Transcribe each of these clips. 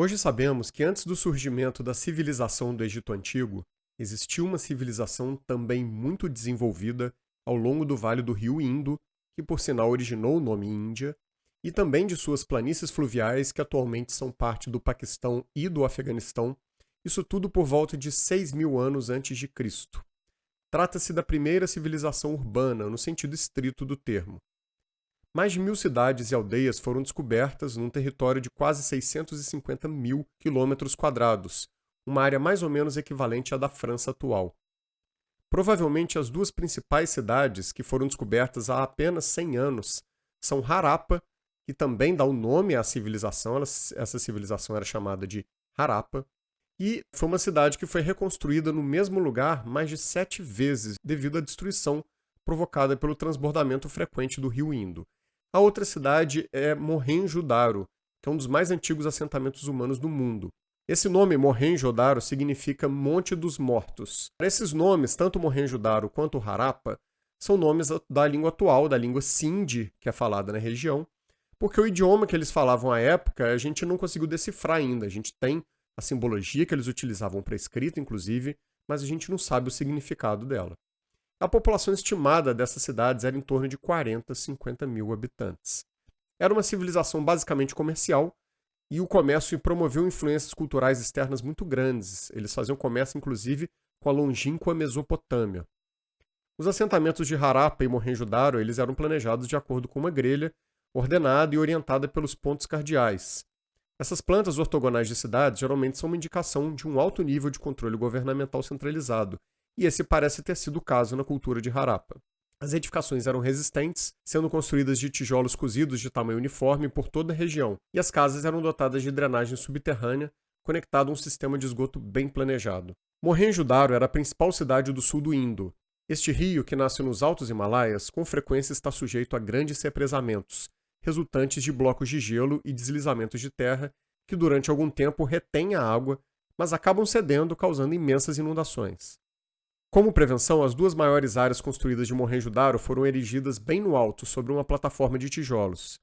Hoje sabemos que antes do surgimento da civilização do Egito Antigo, existiu uma civilização também muito desenvolvida ao longo do Vale do Rio Indo, que por sinal originou o nome Índia, e também de suas planícies fluviais que atualmente são parte do Paquistão e do Afeganistão, isso tudo por volta de 6.000 anos antes de Cristo. Trata-se da primeira civilização urbana, no sentido estrito do termo. Mais de 1.000 cidades e aldeias foram descobertas num território de quase 650.000 quilômetros quadrados, uma área mais ou menos equivalente à da França atual. Provavelmente as duas principais cidades que foram descobertas há apenas 100 anos são Harappa, que também dá o nome à civilização, essa civilização era chamada de Harappa, e foi uma cidade que foi reconstruída no mesmo lugar mais de 7 vezes devido à destruição provocada pelo transbordamento frequente do rio Indo. A outra cidade é Mohenjo-Daro, que é um dos mais antigos assentamentos humanos do mundo. Esse nome, Mohenjo-Daro, significa Monte dos Mortos. Esses nomes, tanto Mohenjo-Daro quanto Harappa, são nomes da língua atual, da língua Sindhi, que é falada na região, porque o idioma que eles falavam à época a gente não conseguiu decifrar ainda. A gente tem a simbologia que eles utilizavam para escrita, inclusive, mas a gente não sabe o significado dela. A população estimada dessas cidades era em torno de 40, 50 mil habitantes. Era uma civilização basicamente comercial e o comércio promoveu influências culturais externas muito grandes. Eles faziam comércio, inclusive, com a longínqua Mesopotâmia. Os assentamentos de Harappa e Mohenjo-Daro eles eram planejados de acordo com uma grelha ordenada e orientada pelos pontos cardeais. Essas plantas ortogonais de cidades geralmente são uma indicação de um alto nível de controle governamental centralizado, e esse parece ter sido o caso na cultura de Harappa. As edificações eram resistentes, sendo construídas de tijolos cozidos de tamanho uniforme por toda a região, e as casas eram dotadas de drenagem subterrânea, conectada a um sistema de esgoto bem planejado. Mohenjo-Daro era a principal cidade do sul do Indo. Este rio, que nasce nos Altos Himalaias, com frequência está sujeito a grandes represamentos, resultantes de blocos de gelo e deslizamentos de terra, que durante algum tempo retêm a água, mas acabam cedendo, causando imensas inundações. Como prevenção, as duas maiores áreas construídas de Mohenjo-Daro foram erigidas bem no alto, sobre uma plataforma de tijolos.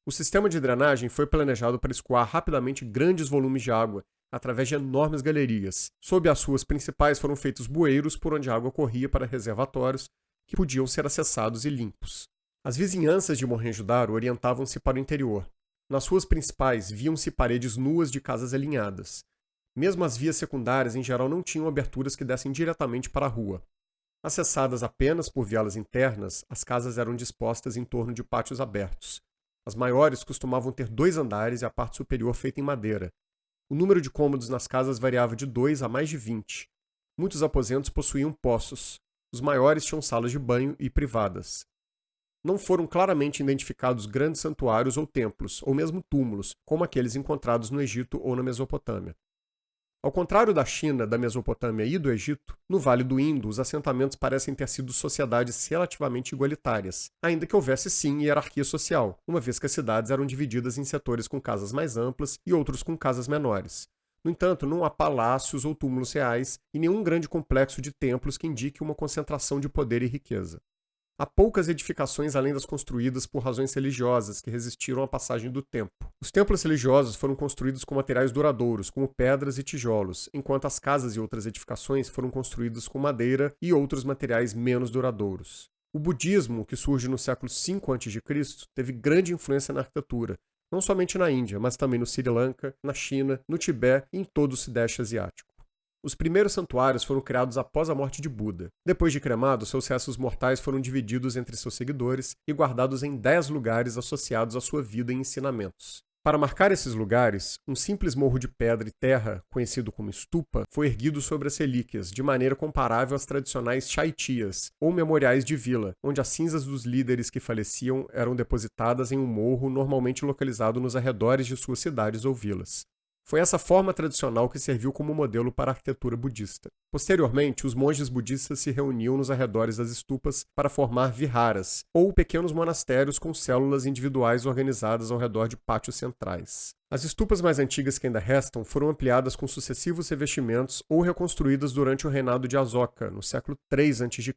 O sistema de drenagem foi planejado para escoar rapidamente grandes volumes de água, através de enormes galerias. Sob as ruas principais foram feitos bueiros por onde a água corria para reservatórios, que podiam ser acessados e limpos. As vizinhanças de Mohenjo-Daro orientavam-se para o interior. Nas ruas principais viam-se paredes nuas de casas alinhadas. Mesmo as vias secundárias, em geral, não tinham aberturas que dessem diretamente para a rua. Acessadas apenas por vielas internas, as casas eram dispostas em torno de pátios abertos. As maiores costumavam ter 2 andares e a parte superior feita em madeira. O número de cômodos nas casas variava de 2 a mais de 20. Muitos aposentos possuíam poços. Os maiores tinham salas de banho e privadas. Não foram claramente identificados grandes santuários ou templos, ou mesmo túmulos, como aqueles encontrados no Egito ou na Mesopotâmia. Ao contrário da China, da Mesopotâmia e do Egito, no Vale do Indo, os assentamentos parecem ter sido sociedades relativamente igualitárias, ainda que houvesse sim hierarquia social, uma vez que as cidades eram divididas em setores com casas mais amplas e outros com casas menores. No entanto, não há palácios ou túmulos reais e nenhum grande complexo de templos que indique uma concentração de poder e riqueza. Há poucas edificações além das construídas por razões religiosas que resistiram à passagem do tempo. Os templos religiosos foram construídos com materiais duradouros, como pedras e tijolos, enquanto as casas e outras edificações foram construídas com madeira e outros materiais menos duradouros. O budismo, que surge no século V a.C., teve grande influência na arquitetura, não somente na Índia, mas também no Sri Lanka, na China, no Tibete e em todo o Sudeste Asiático. Os primeiros santuários foram criados após a morte de Buda. Depois de cremado, seus restos mortais foram divididos entre seus seguidores e guardados em 10 lugares associados à sua vida e ensinamentos. Para marcar esses lugares, um simples morro de pedra e terra, conhecido como stupa, foi erguido sobre as relíquias, de maneira comparável às tradicionais chaitias, ou memoriais de vila, onde as cinzas dos líderes que faleciam eram depositadas em um morro normalmente localizado nos arredores de suas cidades ou vilas. Foi essa forma tradicional que serviu como modelo para a arquitetura budista. Posteriormente, os monges budistas se reuniam nos arredores das estupas para formar viharas, ou pequenos monastérios com células individuais organizadas ao redor de pátios centrais. As estupas mais antigas que ainda restam foram ampliadas com sucessivos revestimentos ou reconstruídas durante o reinado de Asoka, no século III a.C.,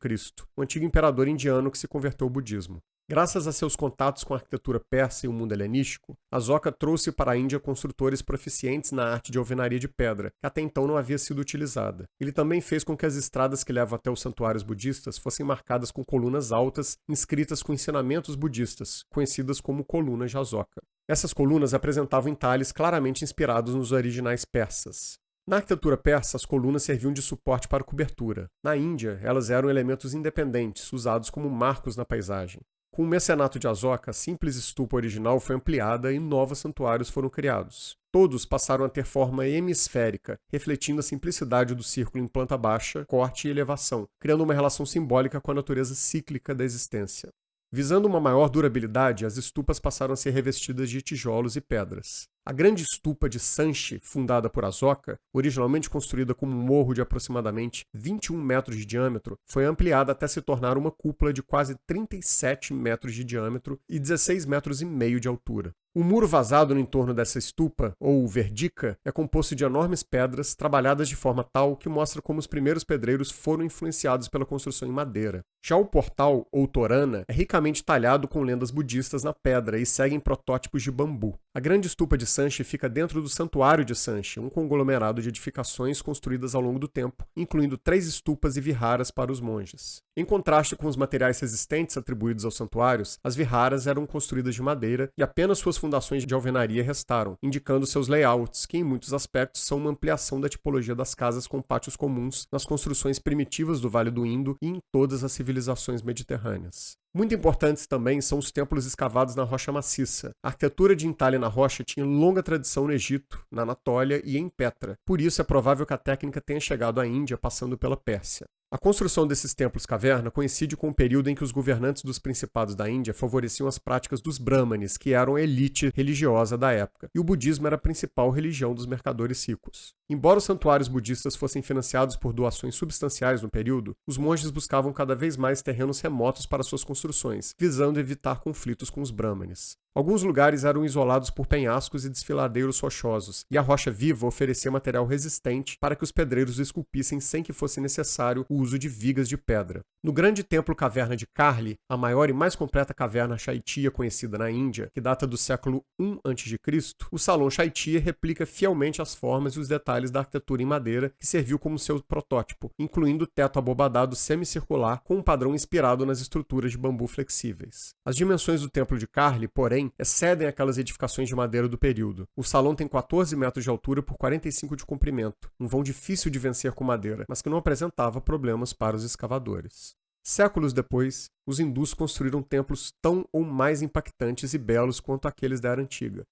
o antigo imperador indiano que se converteu ao budismo. Graças a seus contatos com a arquitetura persa e o mundo helenístico, Asoka trouxe para a Índia construtores proficientes na arte de alvenaria de pedra, que até então não havia sido utilizada. Ele também fez com que as estradas que levam até os santuários budistas fossem marcadas com colunas altas inscritas com ensinamentos budistas, conhecidas como colunas de Asoka. Essas colunas apresentavam entalhes claramente inspirados nos originais persas. Na arquitetura persa, as colunas serviam de suporte para cobertura. Na Índia, elas eram elementos independentes, usados como marcos na paisagem. Com o mecenato de Asoka, a simples estupa original foi ampliada e novos santuários foram criados. Todos passaram a ter forma hemisférica, refletindo a simplicidade do círculo em planta baixa, corte e elevação, criando uma relação simbólica com a natureza cíclica da existência. Visando uma maior durabilidade, as estupas passaram a ser revestidas de tijolos e pedras. A grande estupa de Sanchi, fundada por Asoka, originalmente construída como um morro de aproximadamente 21 metros de diâmetro, foi ampliada até se tornar uma cúpula de quase 37 metros de diâmetro e 16 metros e meio de altura. O muro vazado no entorno dessa estupa, ou verdika, é composto de enormes pedras trabalhadas de forma tal que mostra como os primeiros pedreiros foram influenciados pela construção em madeira. Já o portal, ou torana, é ricamente talhado com lendas budistas na pedra e seguem protótipos de bambu. A grande estupa de Sanchi fica dentro do Santuário de Sanchi, um conglomerado de edificações construídas ao longo do tempo, incluindo 3 estupas e viharas para os monges. Em contraste com os materiais resistentes atribuídos aos santuários, as viharas eram construídas de madeira e apenas suas fundações de alvenaria restaram, indicando seus layouts, que em muitos aspectos são uma ampliação da tipologia das casas com pátios comuns nas construções primitivas do Vale do Indo e em todas as civilizações mediterrâneas. Muito importantes também são os templos escavados na rocha maciça. A arquitetura de entalhe na rocha tinha longa tradição no Egito, na Anatólia e em Petra. Por isso é provável que a técnica tenha chegado à Índia passando pela Pérsia. A construção desses templos caverna coincide com o período em que os governantes dos principados da Índia favoreciam as práticas dos brahmanes, que eram a elite religiosa da época, e o budismo era a principal religião dos mercadores ricos. Embora os santuários budistas fossem financiados por doações substanciais no período, os monges buscavam cada vez mais terrenos remotos para suas construções, visando evitar conflitos com os brahmanes. Alguns lugares eram isolados por penhascos e desfiladeiros rochosos, e a rocha viva oferecia material resistente para que os pedreiros esculpissem sem que fosse necessário o uso de vigas de pedra. No grande templo caverna de Karli, a maior e mais completa caverna Chaitya conhecida na Índia, que data do século I a.C., o salão Chaitya replica fielmente as formas e os detalhes da arquitetura em madeira que serviu como seu protótipo, incluindo o teto abobadado semicircular com um padrão inspirado nas estruturas de bambu flexíveis. As dimensões do templo de Karli, porém, excedem aquelas edificações de madeira do período. O salão tem 14 metros de altura por 45 de comprimento, um vão difícil de vencer com madeira, mas que não apresentava problemas para os escavadores. Séculos depois, os hindus construíram templos tão ou mais impactantes e belos quanto aqueles da Era Antiga.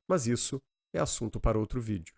Mas isso é assunto para outro vídeo.